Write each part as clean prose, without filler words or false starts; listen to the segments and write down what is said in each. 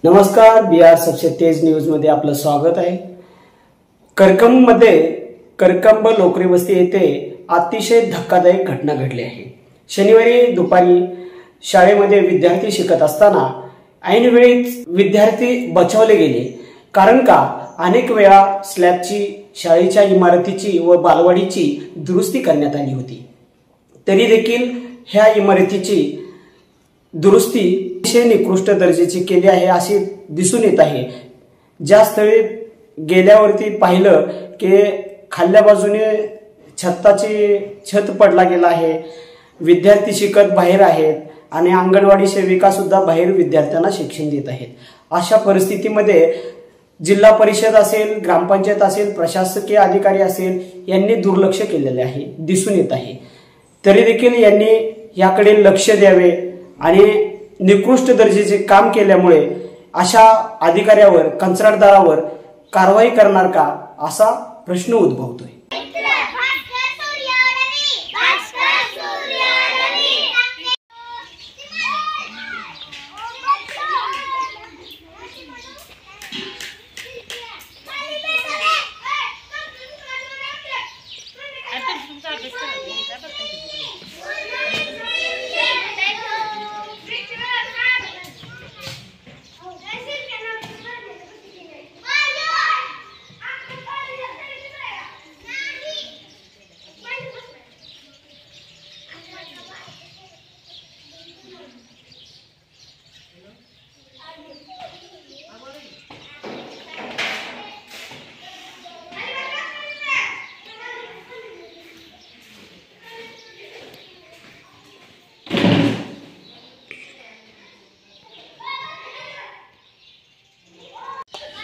नमस्कार, बिहार सबसे तेज न्यूज मध्ये आपलं स्वागत आहे। करकंब लोकरी वस्ती येथे अतिशय धक्कादायक घटना घडली आहे। शनिवारी दुपारी शाळेमध्ये विद्यार्थी शिकत असताना ऐन वेळीच विद्यार्थी बचावले गेले। कारण का अनेक वेळा स्लॅबची शाळेच्या इमारतीची व बालवाडीची दुरुस्ती करण्यात आली होती, तरी देखील ह्या इमारतीची दुरुस्ती अतिशय निकृष्ट दर्जाची केली आहे असे दिसून येत आहे। ज्या स्थळी गेल्यावरती पाहिलं की खाल्ल्या बाजूने छत पडला गेला आहे, विद्यार्थी शिकत बाहेर आहेत आणि अंगणवाडी सेविका सुद्धा बाहेर विद्यार्थ्यांना शिक्षण देत आहेत। अशा परिस्थितीमध्ये जिल्हा परिषद असेल, ग्रामपंचायत असेल, प्रशासकीय अधिकारी असेल यांनी दुर्लक्ष केलेले आहे दिसून येत आहे। तरी देखील यांनी याकडे लक्ष द्यावे आणि निकृष्ट दर्जाचे काम केल्यामुळे अशा अधिकाऱ्यावर, कंत्राटदारावर कारवाई करणार का असा प्रश्न उद्भवतोय।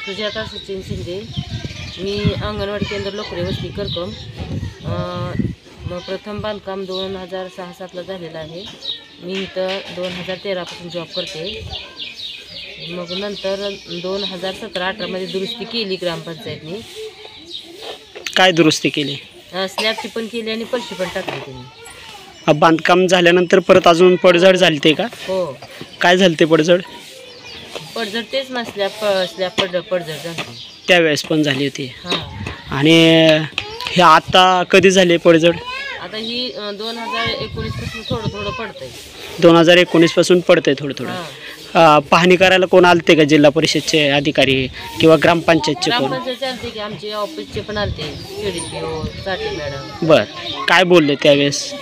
सुजाता सचिन शिंदे, मी अंगणवाडी केंद्र लोकरी वस्ती करकंब। प्रथम बांधकाम 2006-07ला झालेलं आहे। मी इथं 2013 पासून जॉब करते। मग नंतर 2017-18 मध्ये दुरुस्ती केली ग्रामपंचायतने। काय दुरुस्ती केली? स्लॅबची पण केली आणि फरशी पण टाकली त्यांनी। बांधकाम झाल्यानंतर परत अजून पडझड झाली ते का? हो। काय झालं ते पडझड तेच ना, स्लॅब पडझड झाली त्यावेळेस पण झाली होती। हां। आणि हे आता कधी झाले पडझड? आता ही 2019 पासून थोडं पडतंय। 2019 पासून पडतंय थोडं। पाहणी करायला कोण आलते का? जिल्हा परिषदचे अधिकारी किंवा ग्रामपंचायतचे कोण? ग्रामपंचायतचे आलते की, आमचे ऑफिसचे पण आलते, CDPO साठी मॅडम। बर, काय बोलले त्यावेळेस?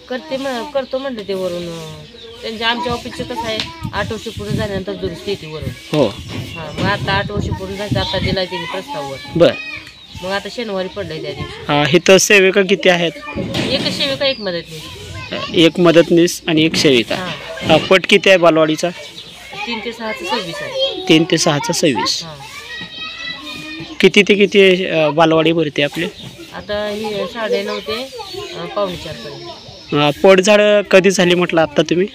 करतो म्हणले ते वरून। त्यांच्या आमच्या ऑफिसचे कसं आहे, 8 वर्ष पूर्ण झाल्यानंतर दुरुस्ती येते वरून। हो। हां, मग आता 8 वर्ष पूर्ण झाले, आता दिला त्यांनी प्रस्तावावर। बर, मग आता शनिवारी पडलंय त्या दिवशी। इथं सेविका किती आहेत? एक सेविका, एक मदतनीस। एक मदतनीस आणि एक सेविका। पट किती आहे बालवाडीचा? 3 ते 6 चा 26 आहे। 3 ते 6 चा 26। किती ते किती बालवाडी भरते आपली? आता ही 9:30 ते 3:45 पर्यंत। पडझड कधी झाली म्हटलं आता तुम्ही?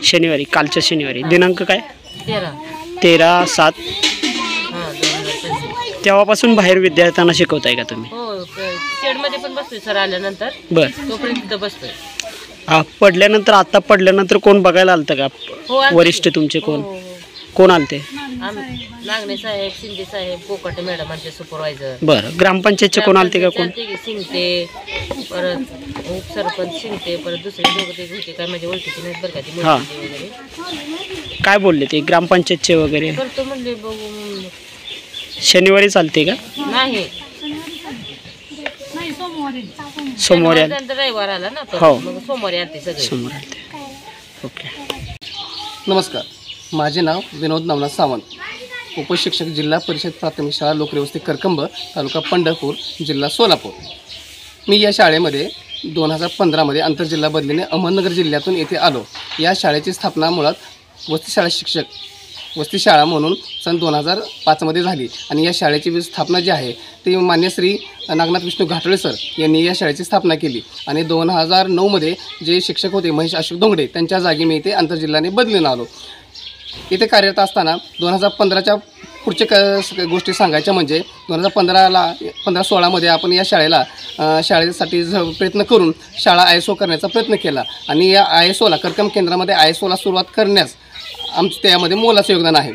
शनिवारी, कालच्या शनिवारी। दिनांक काय? 13/7। 13/7। तेव्हापासून बाहेर विद्यार्थ्यांना शिकवताय का तुम्ही? हो, शेडमध्ये पण बसतोय सर आल्यानंतर। बर, तोपर्यंत तिथं बसतोय। पडल्यानंतर, आता पडल्यानंतर कोण बघायला आलतं का? हो, वरिष्ठ तुमचे कोण? हो। कोण आलते? नागणे साहेब, शिंदे साहेब, कोकटे मॅडम आमचे सुपरवायझर। बरं, ग्रामपंचायतचे कोण आलते का? कोण? शिंगते, परत उपसरपंच शिंगते, परत दुसरे दोघं ते होते, काय माझ्या ओळखीचे नाहीत बरं का ते वगैरे। काय बोलले ते ग्रामपंचायतचे वगैरे? करतो म्हणले, बघू। शनिवारी चालते का? नाही, सोमवारी रविवार आला ना, हो, मग सोमवारी आलते सगळे। सोमवारी आलते। ओके। नमस्कार, माझे नाव विनोद नवनाथ सावंत, उपशिक्षक जिल्हा परिषद प्राथमिक शाळा लोकरी वस्ती करकंब, तालुका पंढरपूर, जिल्हा सोलापूर। मी या शाळेमध्ये 2015 मध्ये आंतरजिल्हा बदलीने अहमदनगर जिल्ह्यातून येथे आलो। या शाळेची स्थापना मुळात वस्ती शाळा म्हणून सन 2005 मध्ये झाली आणि या शाळेची स्थापना जी आहे ती मान्य श्री नागनाथ विष्णू घाटळे सर यांनी या शाळेची स्थापना केली आणि 2009 मध्ये जे शिक्षक होते महेश अशोक दोंगडे त्यांच्या जागी मी इथे आंतरजिल्ह्याने बदलून आलो। इथे कार्यरत असताना 2015च्या पुढच्या गोष्टी सांगायच्या म्हणजे 2015-16 मध्ये आपण या शाळेसाठी प्रयत्न करून शाळा ISO करण्याचा प्रयत्न केला आणि या ISOला करकंब केंद्रामध्ये ISOला सुरुवात करण्यास त्यामध्ये मोलाचं योगदान आहे.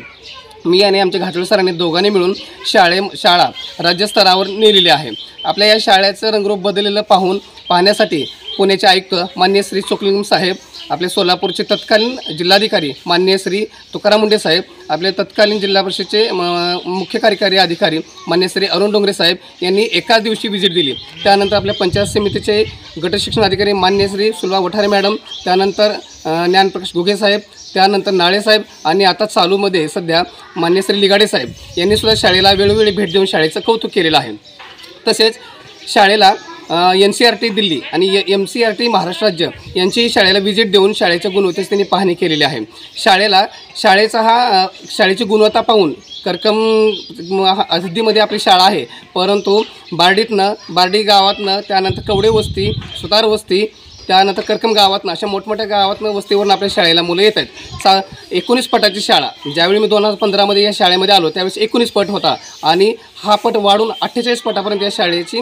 मी आणि आमच्या घाटोळे सरांनी दोघांनी मिळून शाळा राज्यस्तरावर नेलेली आहे. आपल्या या शाळेचं रंगरूप बदललेलं पाहण्यासाठी पुण्याचे आयुक्त माननीय श्री चोकलिंगम साहेब, आपले सोलापूरचे तत्कालीन जिल्हाधिकारी माननीय श्री तुकाराम मुंडे साहेब, आपले तत्कालीन जिल्हा परिषदेचे मुख्य कार्यकारी अधिकारी माननीय श्री अरुण डोंगरे साहेब यांनी एकाच दिवशी व्हिजिट दिली. त्यानंतर आपल्या पंचायत समितीचे गट शिक्षण अधिकारी माननीय श्री सुलभा वठारे मॅडम, त्यानंतर ज्ञानप्रकाश घुगे साहेब, त्यानंतर नाळे साहेब आणि आता चालूमध्ये सध्या माननीय श्री लिगाडे साहेब यांनीसुद्धा शाळेला वेळोवेळी भेट देऊन शाळेचं कौतुक केलेलं आहे. तसेच शाळेला NCERT दिल्ली आणि MCERT महाराष्ट्र राज्य यांचीही शाळेला व्हिजिट देऊन शाळेच्या गुणवत्तेची त्यांनी पाहणी केलेली आहे. शाळेची गुणवत्ता पाहून करकम हद्दीमध्ये आपली शाळा आहे, परंतु बार्डी गावातनं, त्यानंतर कवडे वस्ती, सुतार वस्ती, त्यानंतर करकम गावातनं, अशा मोठमोठ्या गावातनं वस्तीवरून आपल्या शाळेला मुलं येत आहेत. 19 पटाची शाळा, ज्यावेळी मी 2015मध्ये या शाळेमध्ये आलो त्यावेळेस 19 पट होता आणि हा पट वाढून 48 पटापर्यंत या शाळेची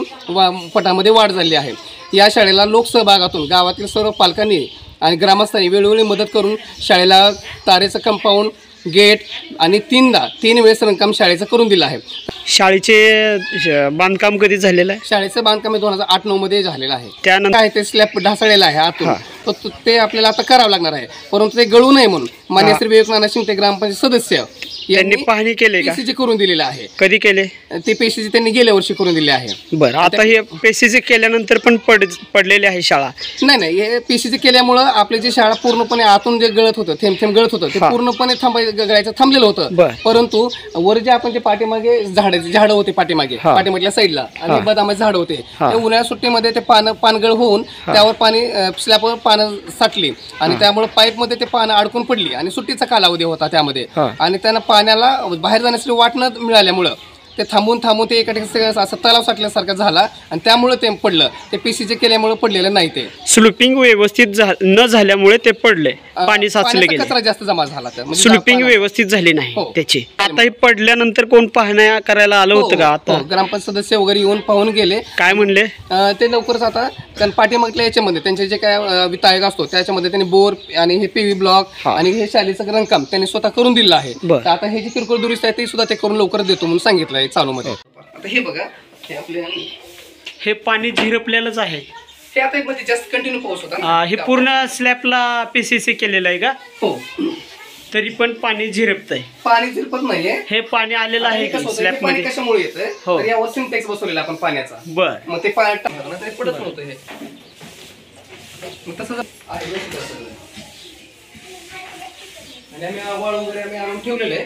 पटामध्ये वाढ झाली आहे. या शाळेला लोकसहभागातून गावातील सर्व पालकांनी आणि ग्रामस्थांनी वेळोवेळी मदत करून शाळेला तारेचं कंपाऊंड, गेट आणि 3 वेळेस रंगकाम शाळेचं करून दिलं आहे. शाळेचे बांधकाम कधी झालेलं आहे? शाळेचं बांधकाम 2008-9 मध्ये झालेलं आहे. त्यानंतर काय ते स्लॅब ढासळलेलं आहे आतून, तर ते आपल्याला आता करावं लागणार आहे, परंतु ते गळू नये म्हणून मान्य श्री विवेक नाना शिंगटे ग्रामपंचायत सदस्य यांनी पाहणी केली का? PCC करून दिलेलं आहे. कधी केले ते PCC त्यांनी गेल्या वर्षी करून दिले आहे. बरं, आता हे PCC केल्यानंतर पण पडलेली आहे शाळा? नाही, हे PCC केल्यामुळं आपली जी शाळा पूर्णपणे आतून जे गळत होतं, थेंब गळत होतं, ते पूर्णपणे गळायचं थांबलेलं होतं. परंतु वर जे आपण जे पाठीमागे झाडं होते, पाठीमागल्या साईडला आणि बदामाचे झाडं होते, ते उन्हाळ्या सुट्टीमध्ये ते पानगळ होऊन त्यावर पाणी स्लॅबवर पानं साठली आणि त्यामुळे पाईपमध्ये ते पानं अडकून पडली आणि सुट्टीचा कालावधी होता त्यामध्ये आणि त्यांना पाण्याला बाहेर जाण्यासाठी वाट न मिळाल्यामुळं ते थांबून ते एका ठिकाणी असं तलाव साठल्यासारखं झाला आणि त्यामुळे ते पडलं. ते PCC केल्यामुळे पडलेलं नाही. ते स्लूपिंग व्यवस्थित न झाल्यामुळे ते पडले, पाणी साचले गेले, कचरा जास्त जमा झाला. स्लूपिंग व्यवस्थित झाली नाही त्याची. आता हे पडल्यानंतर कोण पाहण्या करायला आलं होतं का? आता ग्रामपंचायत सदस्य वगैरे येऊन पाहून गेले. काय म्हणले? ते लवकरच आता कारण पाठीमागल्या याच्यामध्ये त्यांचे जे काय वितायक असतो त्याच्यामध्ये त्यांनी बोर आणि हे PV ब्लॉक आणि हे शालेचं रंगकाम त्यांनी स्वतः करून दिलं आहे. आता हे जे किरकोळ दुरुस्ती आहे ते सुद्धा ते करून लवकर देतो म्हणून सांगितलं चालू मध्ये. आता हे बघा, हे आपले हे पाणी झिरपलेलंच आहे. हे आता मध्ये जास्त कंटिन्यू पाऊस होता. हे पूर्ण स्लॅबला PCC केलेलं आहे का? हो. तरी पण पाणी झिरपतंय. पाणी झिरपत नाहीये, हे पाणी आलेलं आहे स्लॅब मध्ये. कशामुळे येतंय? हो. तर यावर सिंटेक्स बसवलेला आपण पाण्याचा. बर, मग ते पाणी टाकलं ना तरी पडत नव्हतं हे. मग तसं आणि आम्ही वाळ वगैरे आणून ठेवलेलं आहे.